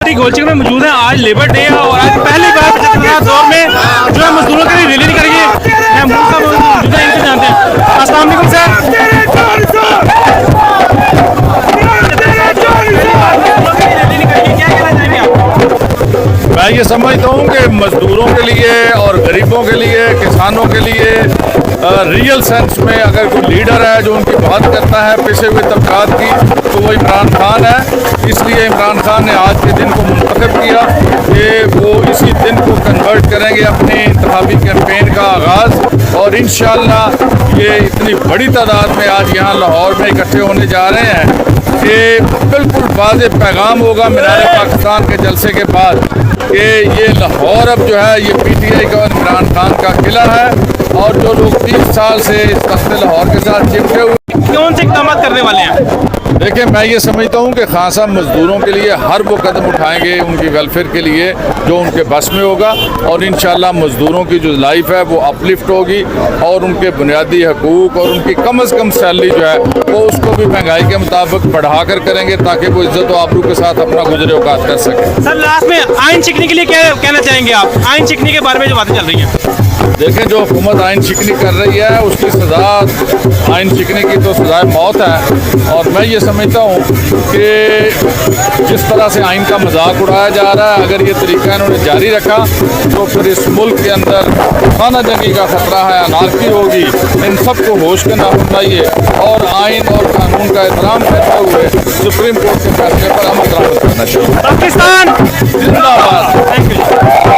रावलपिंडी गोलचक में मौजूद है। आज लेबर डे है और आज पहली बार 75 दौर में जो है मजदूरों के लिए रैली निकालेंगे। महमूद साहब मौजूद है, इनसे जानते हैं। अस्सलाम वालेकुम सर। मैं ये समझता हूँ कि मजदूरों के लिए और गरीबों के लिए, किसानों के लिए रियल सेंस में अगर कोई लीडर है जो उनकी बात करता है पिछे हुए तबकात की, तो वो इमरान खान है। इसलिए इमरान खान ने आज के दिन को मुंतखब किया कि वो इसी दिन को कन्वर्ट करेंगे अपने इंतखाबी कैंपेन का आगाज़। और इंशाअल्लाह ये इतनी बड़ी तादाद में आज यहाँ लाहौर में इकट्ठे होने जा रहे हैं कि बिल्कुल वाज़ेह पैगाम होगा मीनार पाकिस्तान के जलसे के बाद कि ये लाहौर अब जो है ये PTI का और इमरान खान का किला है। और जो लोग 30 साल से इस तख्ते लाहौर के साथ चिपके हुए, कौन से इक़दाम करने वाले हैं? देखिए मैं ये समझता हूँ कि खान साहब मजदूरों के लिए हर वो कदम उठाएंगे उनकी वेलफेयर के लिए जो उनके बस में होगा। और इंशाअल्लाह मजदूरों की जो लाइफ है वो अपलिफ्ट होगी और उनके बुनियादी हकूक़ और उनकी कम अज़ कम सैलरी जो है वो उसको भी महंगाई के मुताबिक बढ़ा कर करेंगे ताकि वो इज़्ज़त व आबरू के साथ अपना गुजर औकात कर सकें। सर लास्ट में आइन शिकनी के लिए क्या कहना चाहेंगे आप? आइन शिकनी के बारे में जो बातें चल रही हैं। देखें, जो हुकूमत आइन शिकनी कर रही है उसकी सज़ा आइन शिकनी की तो सज़ा मौत है। और मैं ये समझता हूँ कि जिस तरह से आइन का मजाक उड़ाया जा रहा है, अगर ये तरीका इन्होंने जारी रखा तो फिर इस मुल्क के अंदर खाना जंगी का खतरा है, अनारकी होगी। इन सबको होश करना चाहिए और आइन और कानून का एहतराम करते हुए सुप्रीम कोर्ट के फैसले पर अमल दरामद करना चाहिए। पाकिस्तान जिंदाबाद। Thank you.